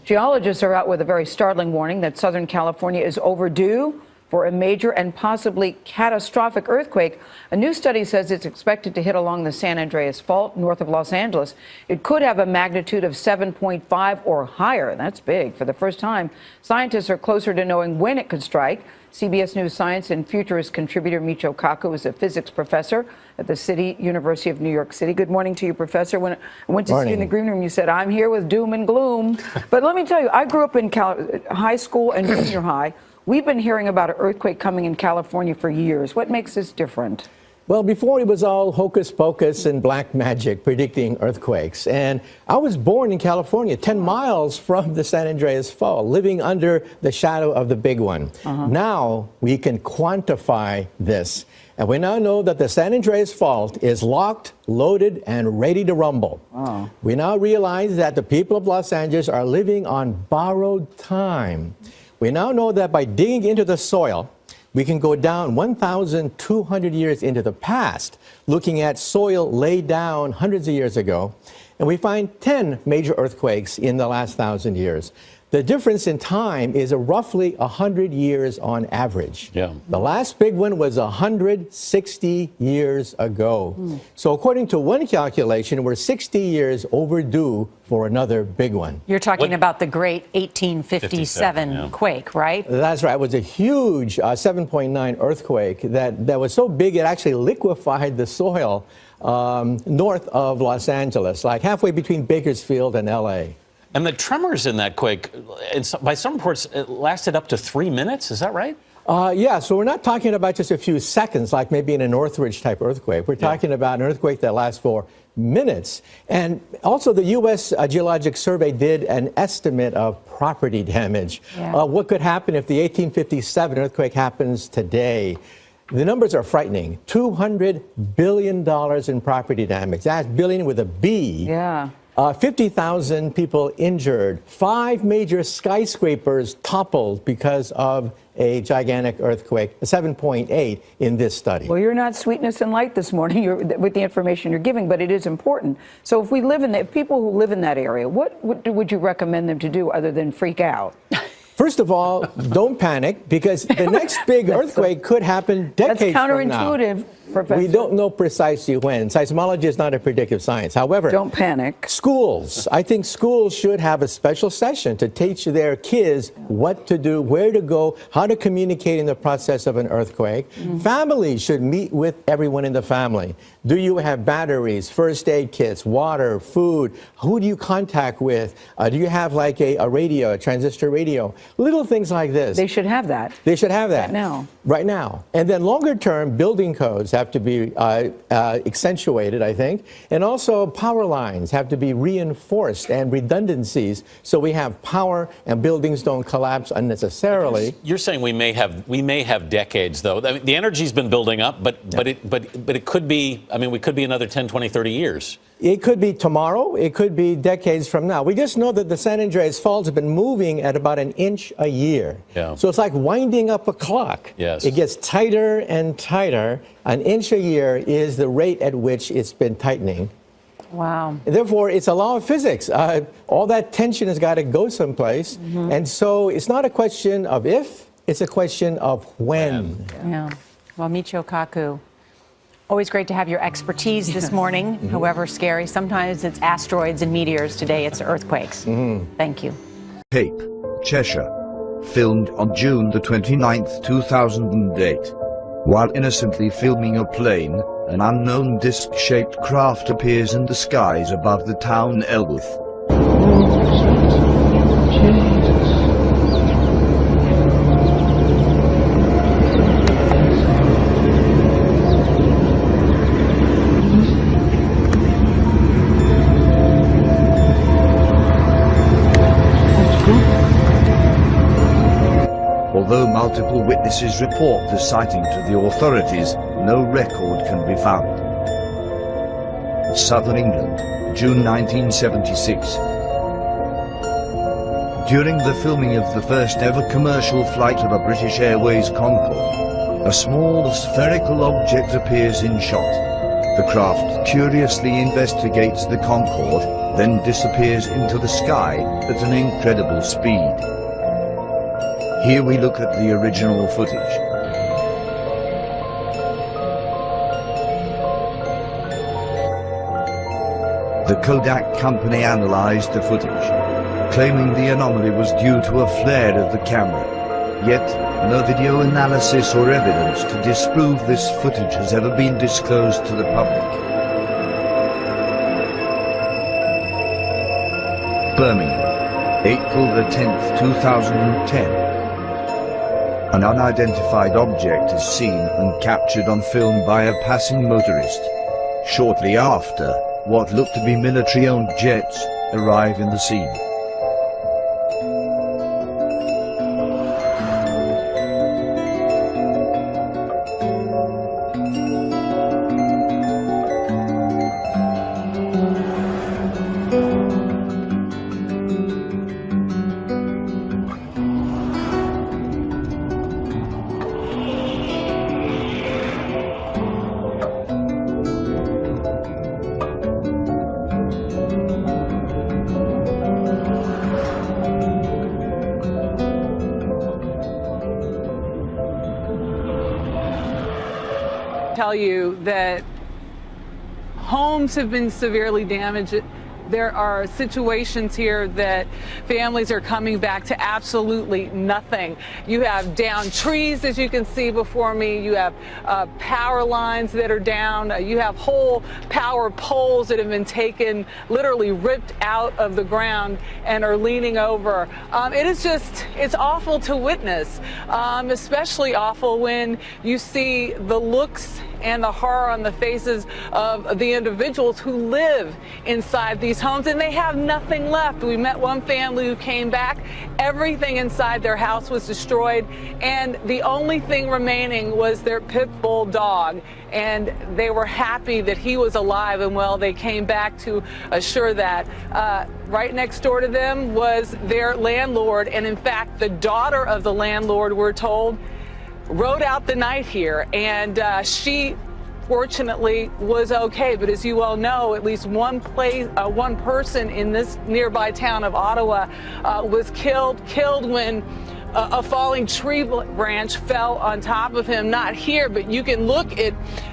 Geologists are out with a very startling warning that Southern California is overdue for a major and possibly catastrophic earthquake. A new study says it's expected to hit along the San Andreas Fault north of Los Angeles. It could have a magnitude of 7.5 or higher. That's big. For the first time, scientists are closer to knowing when it could strike. CBS News science and futurist contributor Michio Kaku is a physics professor at the University of New York City. Good morning to you, Professor. When I went to see you in the green room, you said, I'm here with doom and gloom. But let me tell you, I grew up in high school and junior high. We've been hearing about an earthquake coming in California for years. What makes this different? Well, before it was all hocus pocus and black magic predicting earthquakes. And I was born in California, 10 miles from the San Andreas Fault, living under the shadow of the big one. Now we can quantify this. And we now know that the San Andreas Fault is locked, loaded, and ready to rumble. We now realize that the people of Los Angeles are living on borrowed time. We now know that by digging into the soil, we can go down 1,200 years into the past, looking at soil laid down hundreds of years ago, and we find 10 major earthquakes in the last 1,000 years. The difference in time is roughly 100 years on average. The last big one was 160 years ago. So according to one calculation, we're 60 years overdue for another big one. You're talking about the great 1857 quake, right? That's right. It was a huge 7.9 earthquake that was so big it actually liquefied the soil north of Los Angeles, like halfway between Bakersfield and L.A. And the tremors in that quake, by some reports, it lasted up to 3 minutes. Is that right? Yeah, so we're not talking about just a few seconds, like maybe in a Northridge type earthquake. We're talking about an earthquake that lasts for minutes. And also the U.S. Geologic Survey did an estimate of property damage. What could happen if the 1857 earthquake happens today? The numbers are frightening. $200 billion in property damage. That's billion with a B. 50,000 people injured. 5 major skyscrapers toppled because of a gigantic earthquake, a 7.8 in this study. Well, you're not sweetness and light this morning with the information you're giving, but it is important. So if we live in if people who live in that area, what would you recommend them to do other than freak out? First of all, don't panic, because the next big earthquake could happen decades from now. That's counterintuitive, Professor. We don't know precisely when. Seismology is not a predictive science. However, don't panic. Schools. I think schools should have a special session to teach their kids what to do, where to go, how to communicate in the process of an earthquake. Families should meet with everyone in the family. Do you have batteries, first aid kits, water, food? Who do you contact with? Do you have like a radio, a transistor radio? Little things like this. They should have that. They should have that. Right now. Right now. And then longer term, building codes have to be accentuated, I think. And also power lines have to be reinforced and redundancies so we have power and buildings don't collapse unnecessarily. You're saying we may have decades, though. I mean, the energy's been building up, but it could be, I mean, we could be another 10, 20, 30 years. It could be tomorrow. It could be decades from now. We just know that the San Andreas Fault has been moving at about an inch a year. So it's like winding up a clock. It gets tighter and tighter. An inch a year is the rate at which it's been tightening. Wow. Therefore, it's a law of physics. All that tension has got to go someplace. And so it's not a question of if, it's a question of when. Well, Michio Kaku, always great to have your expertise this morning, however scary. Sometimes it's asteroids and meteors. Today it's earthquakes. Thank you. Cape, Cheshire. Filmed on June the 29th, 2008. While innocently filming a plane, an unknown disc-shaped craft appears in the skies above the town Elworth. Although multiple witnesses report the sighting to the authorities, no record can be found. Southern England, June 1976. During the filming of the first ever commercial flight of a British Airways Concorde, a small spherical object appears in shot. The craft curiously investigates the Concorde, then disappears into the sky at an incredible speed. Here we look at the original footage. The Kodak company analyzed the footage, claiming the anomaly was due to a flare of the camera. Yet, no video analysis or evidence to disprove this footage has ever been disclosed to the public. Birmingham, April the 10th, 2010. An unidentified object is seen and captured on film by a passing motorist. Shortly after, what looked to be military-owned jets arrive in the scene. Tell you that homes have been severely damaged. There are situations here that families are coming back to absolutely nothing. You have downed trees, as you can see before me. You have power lines that are down. You have whole power poles that have been taken, literally ripped out of the ground and are leaning over. It's awful to witness, especially awful when you see the looks and the horror on the faces of the individuals who live inside these homes, and they have nothing left. We met one family who came back. Everything inside their house was destroyed, and the only thing remaining was their pit bull dog. And they were happy that he was alive and well. They came back to assure that. Right next door to them was their landlord, and in fact, the daughter of the landlord, we're told, rode out the night here, and she fortunately was okay. But as you well know, at least one person in this nearby town of Ottawa was killed when a falling tree branch fell on top of him. Not here, but you can look at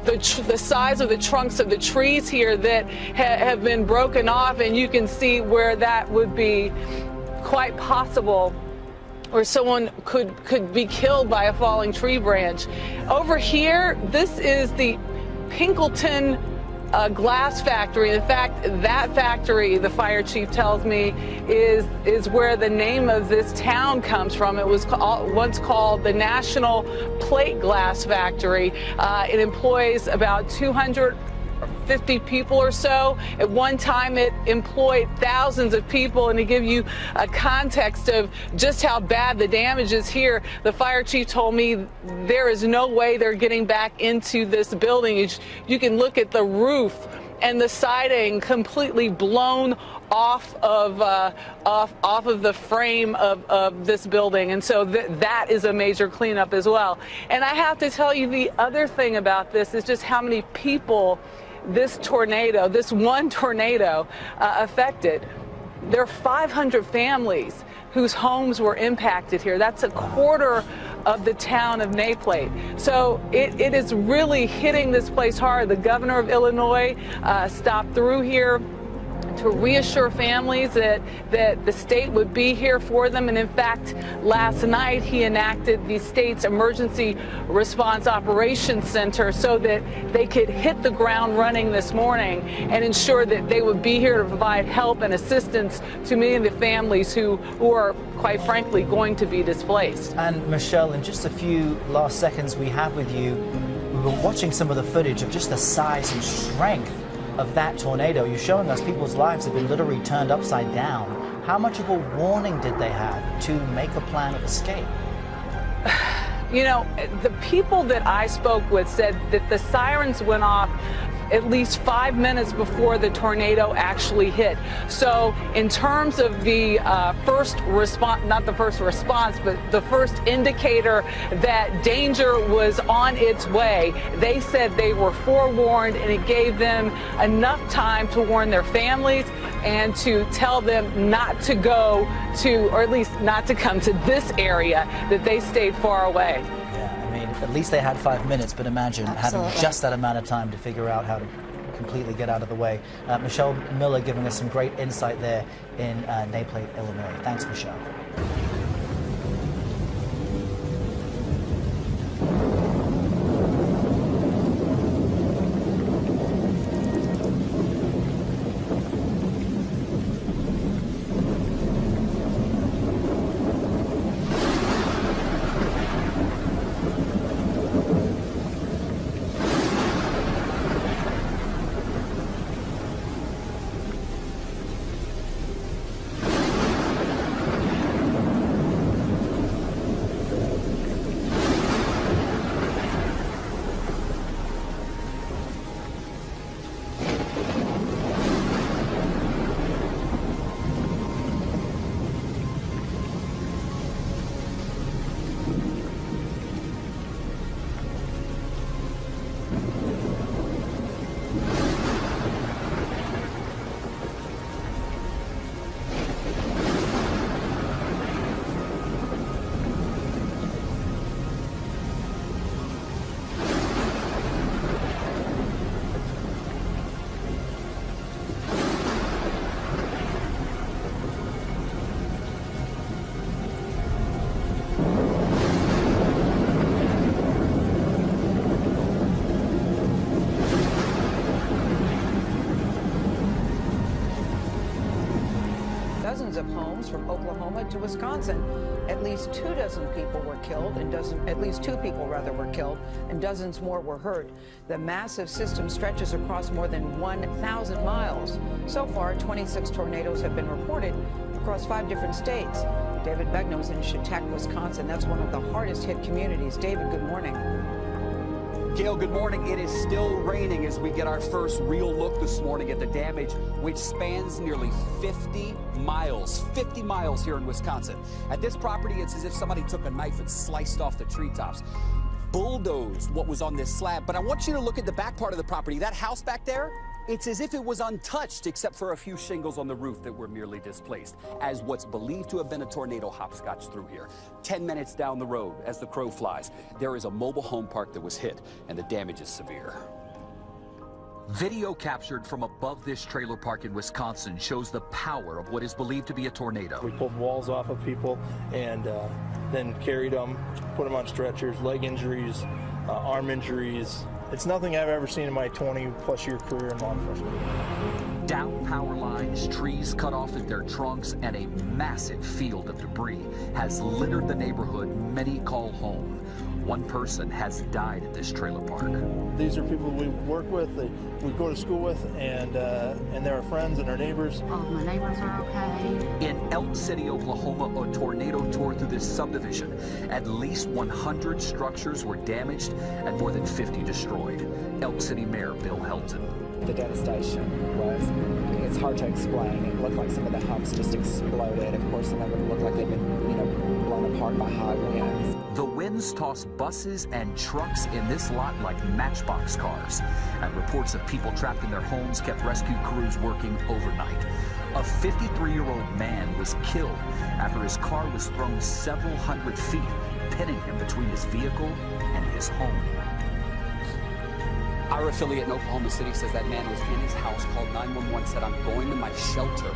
the size of the trunks of the trees here that have been broken off, and you can see where that would be quite possible, or someone could be killed by a falling tree branch. Over here, this is the Pinkleton glass factory. In fact, that factory, the fire chief tells me, is where the name of this town comes from. It was once called the National Plate Glass Factory. It employs about 250 people or so. At one time, it employed thousands of people. And to give you a context of just how bad the damage is here, the fire chief told me there is no way they're getting back into this building. You can look at the roof and the siding completely blown off of the frame of this building. And so that is a major cleanup as well. And I have to tell you, the other thing about this is just how many people this one tornado affected. There are 500 families whose homes were impacted here. That's a quarter of the town of Naples. So it is really hitting this place hard. The governor of Illinois stopped through here to reassure families that the state would be here for them. And in fact, last night he enacted the state's Emergency Response Operations Center so that they could hit the ground running this morning and ensure that they would be here to provide help and assistance to many of the families who are, quite frankly, going to be displaced. And Michelle, in just a few last seconds we have with you, we were watching some of the footage of just the size and strength of that tornado. You're showing us people's lives have been literally turned upside down. How much of a warning did they have to make a plan of escape? You know, the people that I spoke with said that the sirens went off at least 5 minutes before the tornado actually hit. So in terms of the first response, not the first response, but the first indicator that danger was on its way, they said they were forewarned, and it gave them enough time to warn their families and to tell them not to go to, or at least not to come to this area, that they stayed far away. Yeah, I mean, at least they had 5 minutes, but imagine having just that amount of time to figure out how to completely get out of the way. Michelle Miller giving us some great insight there in Naples, Illinois. Thanks, Michelle. Dozens of homes from Oklahoma to Wisconsin. At least 24 people were killed, and at least 2 people were killed, and dozens more were hurt. The massive system stretches across more than 1,000 miles. So far, 26 tornadoes have been reported across 5 different states. David Begno's in Chautauqua, Wisconsin. That's one of the hardest hit communities. David, good morning. Gail, good morning. It is still raining as we get our first real look this morning at the damage, which spans nearly 50 miles. 50 miles here in Wisconsin. At this property, it's as if somebody took a knife and sliced off the treetops. Bulldozed what was on this slab. But I want you to look at the back part of the property. That house back there, it's as if it was untouched except for a few shingles on the roof that were merely displaced, as what's believed to have been a tornado hopscotched through here. 10 minutes down the road, as the crow flies, there is a mobile home park that was hit, and the damage is severe. Video captured from above this trailer park in Wisconsin shows the power of what is believed to be a tornado. We pulled walls off of people and then carried them, put them on stretchers, leg injuries, arm injuries. It's nothing I've ever seen in my 20-plus year career in law enforcement. Down power lines, trees cut off at their trunks, and a massive field of debris has littered the neighborhood many call home. One person has died at this trailer park. These are people we work with, we go to school with, and they're our friends and our neighbors. All of my neighbors are okay. In Elk City, Oklahoma, a tornado tore through this subdivision. At least 100 structures were damaged and more than 50 destroyed. Elk City Mayor Bill Helton. The devastation was, it's hard to explain. It looked like some of the humps just exploded. Of course, some of them looked like they'd been, blown apart by high winds. The winds tossed buses and trucks in this lot like matchbox cars. And reports of people trapped in their homes kept rescue crews working overnight. A 53-year-old man was killed after his car was thrown several hundred feet, pinning him between his vehicle and his home. Our affiliate in Oklahoma City says that man was in his house, called 911, said, "I'm going to my shelter,"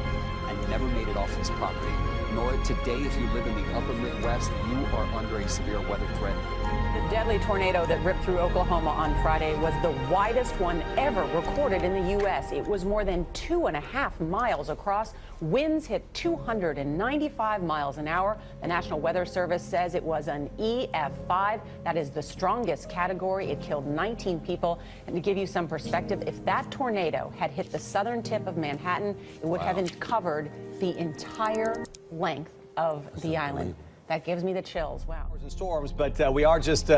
and never made it off his property. Nor today, if you live in the upper Midwest, you are under a severe weather threat. The deadly tornado that ripped through Oklahoma on Friday was the widest one ever recorded in the U.S. It was more than 2.5 miles across. Winds hit 295 miles an hour. The National Weather Service says it was an EF5. That is the strongest category. It killed 19 people. And to give you some perspective, if that tornado had hit the southern tip of Manhattan, it would have covered the entire length of the island. That gives me the chills. Wow. And storms, but we are just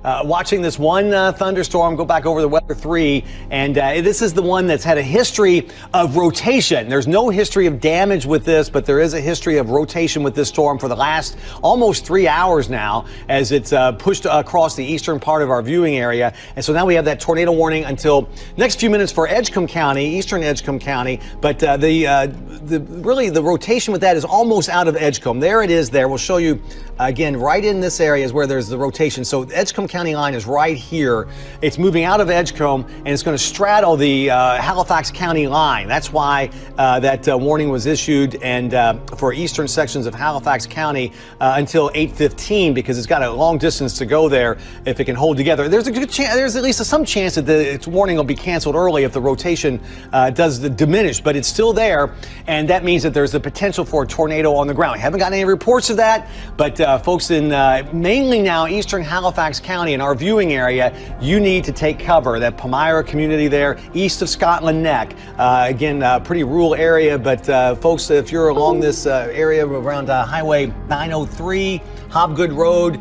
watching this one thunderstorm go back over the weather 3, and this is the one that's had a history of rotation. There's no history of damage with this, but there is a history of rotation with this storm for the last almost 3 hours now, as it's pushed across the eastern part of our viewing area. And so now we have that tornado warning until next few minutes for Edgecombe County, eastern Edgecombe County. But really the rotation with that is almost out of Edgecombe. There it is there. We'll show you again, right in this area is where there's the rotation. So the Edgecombe County line is right here. It's moving out of Edgecombe, and it's going to straddle the Halifax County line. That's why that warning was issued, and for eastern sections of Halifax County until 8:15, because it's got a long distance to go there if it can hold together. There's a good chance, there's at least some chance that its warning will be canceled early if the rotation does diminish, but it's still there, and that means that there's the potential for a tornado on the ground. I haven't gotten any reports of that, but folks in mainly now eastern Halifax County in our viewing area, you need to take cover. That Palmyra community there, east of Scotland Neck. Again, pretty rural area, but folks, if you're along this area around Highway 903, Hobgood Road,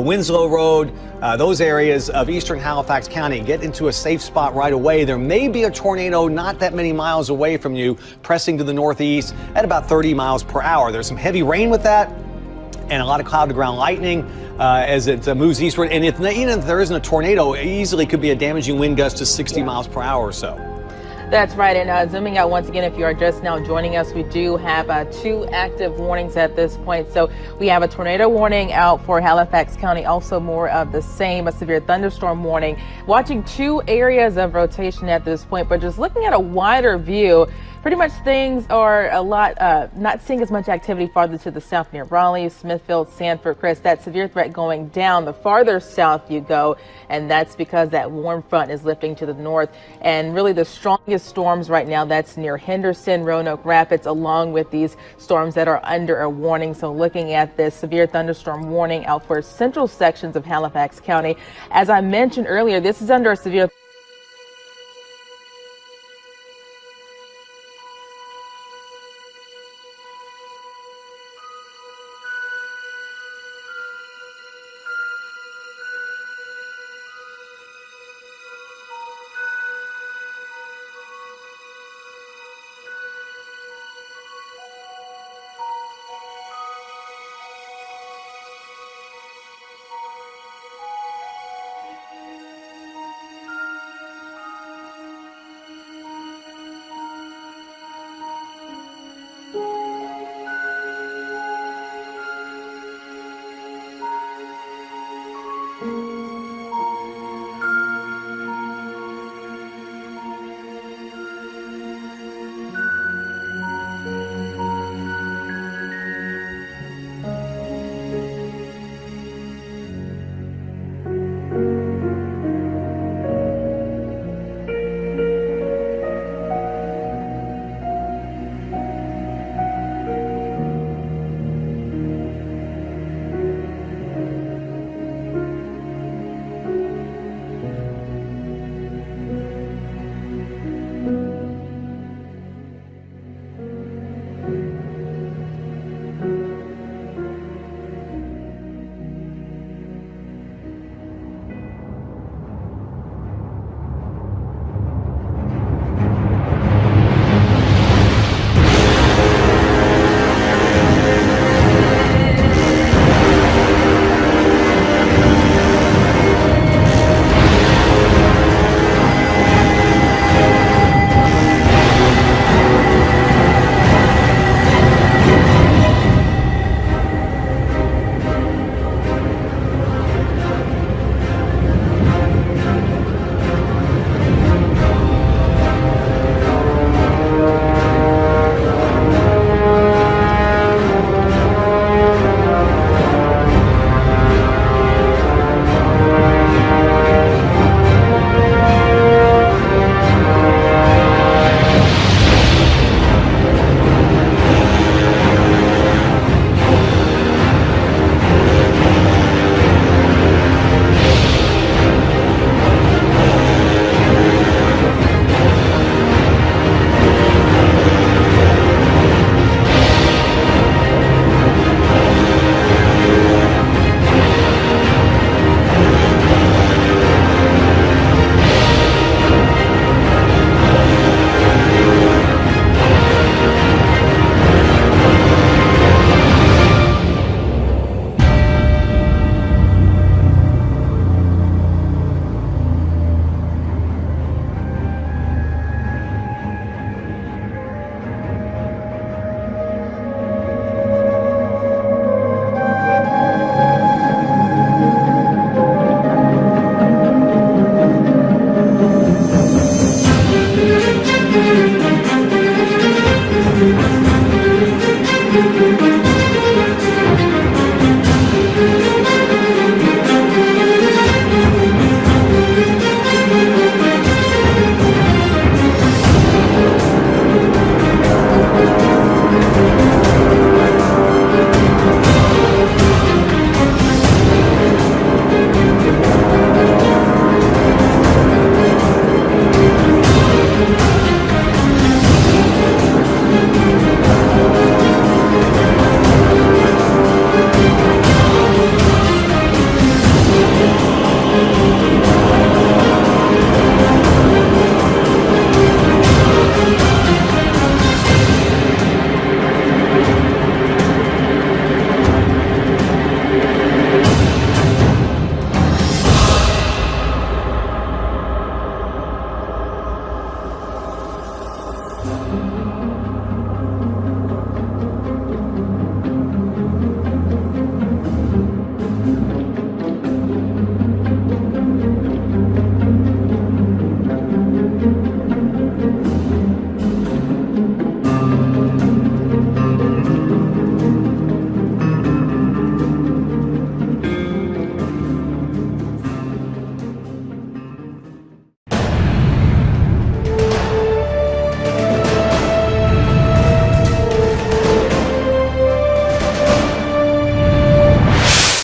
Winslow Road, those areas of eastern Halifax County, get into a safe spot right away. There may be a tornado not that many miles away from you, pressing to the northeast at about 30 miles per hour. There's some heavy rain with that, and a lot of cloud-to-ground lightning as it moves eastward. And even if there isn't a tornado, it easily could be a damaging wind gust to 60 miles per hour or so. That's right. And zooming out once again, if you are just now joining us, we do have 2 active warnings at this point. So we have a tornado warning out for Halifax County, also more of the same, a severe thunderstorm warning. Watching 2 areas of rotation at this point, but just looking at a wider view, pretty much things are a lot, not seeing as much activity farther to the south near Raleigh, Smithfield, Sanford, Chris. That severe threat going down the farther south you go, and that's because that warm front is lifting to the north. And really the strongest storms right now, that's near Henderson, Roanoke Rapids, along with these storms that are under a warning. So looking at this severe thunderstorm warning out for central sections of Halifax County. As I mentioned earlier, this is under a severe